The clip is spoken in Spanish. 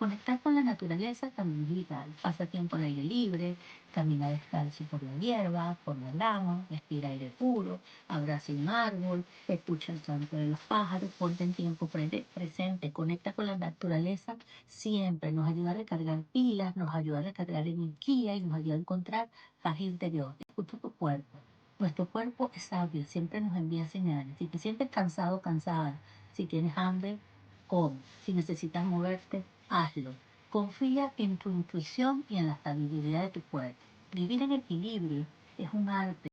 Conectar con la naturaleza también es vital. Pasa tiempo al aire libre, camina descalzo por la hierba, por la lama, respira aire puro, abraza un árbol, escucha el canto de los pájaros, ponte en tiempo presente, conecta con la naturaleza siempre. Nos ayuda a recargar pilas, nos ayuda a recargar energía y nos ayuda a encontrar paz interior. Escucha tu cuerpo. Nuestro cuerpo es sabio, siempre nos envía señales. Si te sientes cansado, cansada, si tienes hambre, come. Si necesitas moverte, hazlo. Confía en tu intuición y en la estabilidad de tu cuerpo. Vivir en equilibrio es un arte.